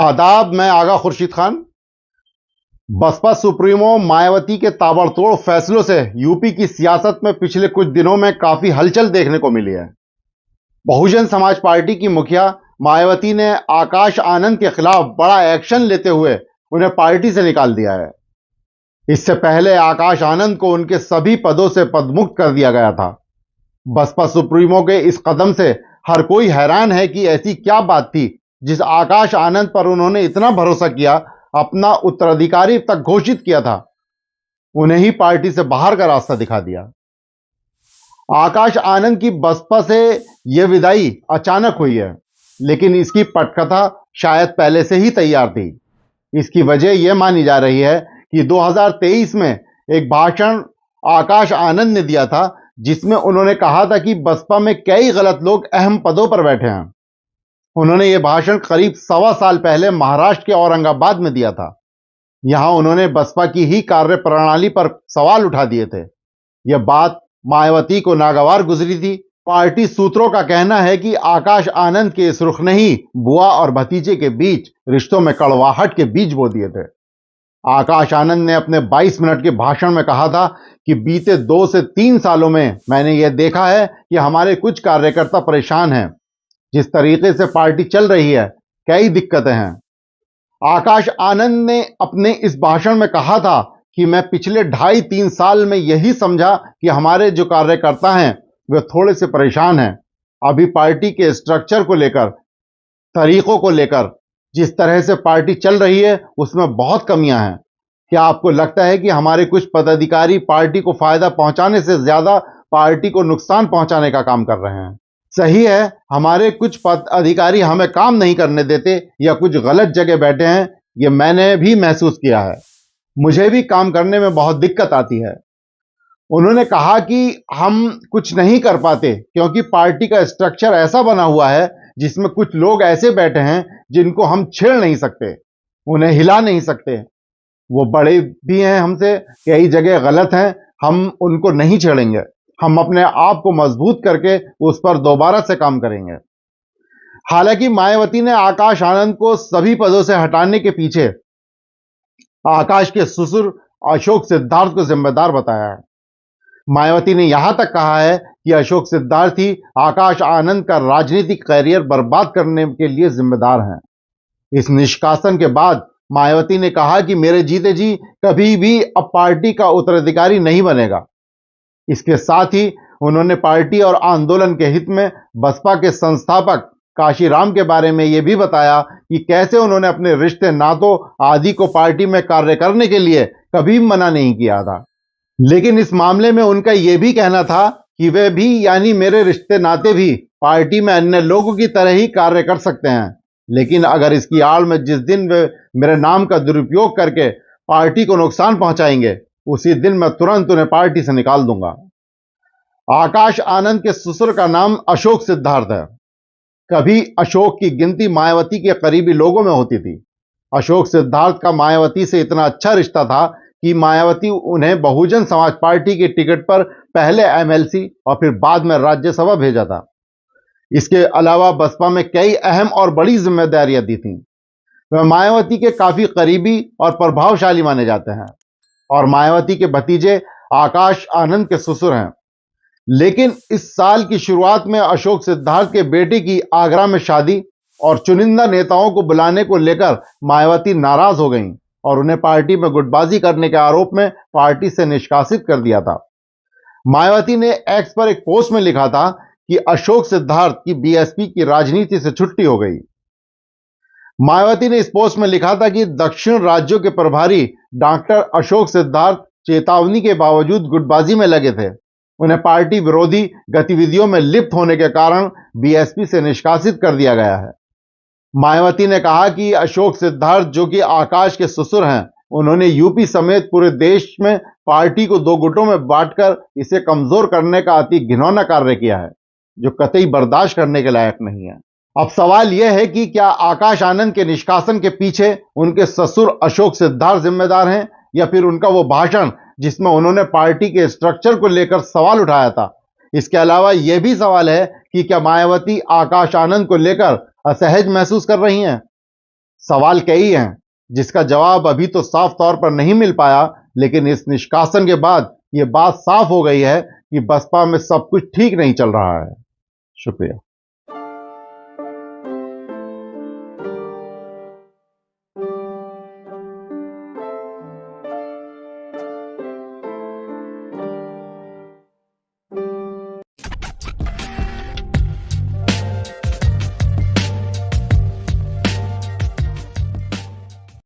आदाब, मैं आगा खुर्शीद खान। बसपा सुप्रीमो मायावती के ताबड़तोड़ फैसलों से यूपी की सियासत में पिछले कुछ दिनों में काफी हलचल देखने को मिली है। बहुजन समाज पार्टी की मुखिया मायावती ने आकाश आनंद के खिलाफ बड़ा एक्शन लेते हुए उन्हें पार्टी से निकाल दिया है। इससे पहले आकाश आनंद को उनके सभी पदों से पदमुक्त कर दिया गया था। बसपा सुप्रीमो के इस कदम से हर कोई हैरान है कि ऐसी क्या बात थी जिस आकाश आनंद पर उन्होंने इतना भरोसा किया, अपना उत्तराधिकारी तक घोषित किया था, उन्हें ही पार्टी से बाहर का रास्ता दिखा दिया। आकाश आनंद की बसपा से यह विदाई अचानक हुई है, लेकिन इसकी पटकथा शायद पहले से ही तैयार थी। इसकी वजह यह मानी जा रही है कि 2023 में एक भाषण आकाश आनंद ने दिया था, जिसमें उन्होंने कहा था कि बसपा में कई गलत लोग अहम पदों पर बैठे हैं। उन्होंने यह भाषण करीब 1.25 साल पहले महाराष्ट्र के औरंगाबाद में दिया था। यहां उन्होंने बसपा की ही कार्य प्रणाली पर सवाल उठा दिए थे। यह बात मायावती को नागवार गुजरी थी। पार्टी सूत्रों का कहना है कि आकाश आनंद के इस रुख ने ही बुआ और भतीजे के बीच रिश्तों में कड़वाहट के बीज बो दिए थे। आकाश आनंद ने अपने 22 मिनट के भाषण में कहा था कि बीते 2 से 3 सालों में मैंने यह देखा है कि हमारे कुछ कार्यकर्ता परेशान हैं। जिस तरीके से पार्टी चल रही है, कई दिक्कतें हैं। आकाश आनंद ने अपने इस भाषण में कहा था कि मैं पिछले 2.5-3 साल में यही समझा कि हमारे जो कार्यकर्ता हैं वे थोड़े से परेशान हैं। अभी पार्टी के स्ट्रक्चर को लेकर, तरीकों को लेकर, जिस तरह से पार्टी चल रही है उसमें बहुत कमियां हैं। क्या आपको लगता है कि हमारे कुछ पदाधिकारी पार्टी को फायदा पहुंचाने से ज्यादा पार्टी को नुकसान पहुंचाने का काम कर रहे हैं? सही है, हमारे कुछ पद अधिकारी हमें काम नहीं करने देते या कुछ गलत जगह बैठे हैं, यह मैंने भी महसूस किया है। मुझे भी काम करने में बहुत दिक्कत आती है। उन्होंने कहा कि हम कुछ नहीं कर पाते क्योंकि पार्टी का स्ट्रक्चर ऐसा बना हुआ है जिसमें कुछ लोग ऐसे बैठे हैं जिनको हम छेड़ नहीं सकते, उन्हें हिला नहीं सकते। वो बड़े भी हैं हमसे, कई जगह गलत हैं, हम उनको नहीं छेड़ेंगे। हम अपने आप को मजबूत करके उस पर दोबारा से काम करेंगे। हालांकि मायावती ने आकाश आनंद को सभी पदों से हटाने के पीछे आकाश के ससुर अशोक सिद्धार्थ को जिम्मेदार बताया है। मायावती ने यहां तक कहा है कि अशोक सिद्धार्थ ही आकाश आनंद का राजनीतिक कैरियर बर्बाद करने के लिए जिम्मेदार हैं। इस निष्कासन के बाद मायावती ने कहा कि मेरे जीते जी कभी भी अब पार्टी का उत्तराधिकारी नहीं बनेगा। इसके साथ ही उन्होंने पार्टी और आंदोलन के हित में बसपा के संस्थापक काशीराम के बारे में यह भी बताया कि कैसे उन्होंने अपने रिश्ते नातों आदि को पार्टी में कार्य करने के लिए कभी मना नहीं किया था। लेकिन इस मामले में उनका यह भी कहना था कि वे भी, यानी मेरे रिश्ते नाते भी, पार्टी में अन्य लोगों की तरह ही कार्य कर सकते हैं। लेकिन अगर इसकी आड़ में जिस दिन वे मेरे नाम का दुरुपयोग करके पार्टी को नुकसान पहुंचाएंगे, उसी दिन मैं तुरंत उन्हें पार्टी से निकाल दूंगा। आकाश आनंद के ससुर का नाम अशोक सिद्धार्थ है। कभी अशोक की गिनती मायावती के करीबी लोगों में होती थी। अशोक सिद्धार्थ का मायावती से इतना अच्छा रिश्ता था कि मायावती उन्हें बहुजन समाज पार्टी के टिकट पर पहले एमएलसी और फिर बाद में राज्यसभा भेजा था। इसके अलावा बसपा में कई अहम और बड़ी जिम्मेदारियां दी थीं। वह मायावती के काफी करीबी और प्रभावशाली माने जाते हैं और मायावती के भतीजे आकाश आनंद के ससुर हैं। लेकिन इस साल की शुरुआत में अशोक सिद्धार्थ के बेटे की आगरा में शादी और चुनिंदा नेताओं को बुलाने को लेकर मायावती नाराज हो गईं और उन्हें पार्टी में गुटबाजी करने के आरोप में पार्टी से निष्कासित कर दिया था। मायावती ने एक्स पर एक पोस्ट में लिखा था कि अशोक सिद्धार्थ की बीएसपी की राजनीति से छुट्टी हो गई। मायावती ने इस पोस्ट में लिखा था कि दक्षिण राज्यों के प्रभारी डॉक्टर अशोक सिद्धार्थ चेतावनी के बावजूद गुटबाजी में लगे थे। उन्हें पार्टी विरोधी गतिविधियों में लिप्त होने के कारण बीएसपी से निष्कासित कर दिया गया है। मायावती ने कहा कि अशोक सिद्धार्थ, जो कि आकाश के ससुर हैं, उन्होंने यूपी समेत पूरे देश में पार्टी को 2 गुटों में बांटकर इसे कमजोर करने का अति घिनौना कार्य किया है, जो कतई बर्दाश्त करने के लायक नहीं है। अब सवाल यह है कि क्या आकाश आनंद के निष्कासन के पीछे उनके ससुर अशोक सिद्धार्थ जिम्मेदार हैं या फिर उनका वो भाषण जिसमें उन्होंने पार्टी के स्ट्रक्चर को लेकर सवाल उठाया था। इसके अलावा यह भी सवाल है कि क्या मायावती आकाश आनंद को लेकर असहज महसूस कर रही हैं। सवाल कई हैं जिसका जवाब अभी तो साफ तौर पर नहीं मिल पाया, लेकिन इस निष्कासन के बाद यह बात साफ हो गई है कि बसपा में सब कुछ ठीक नहीं चल रहा है। शुक्रिया।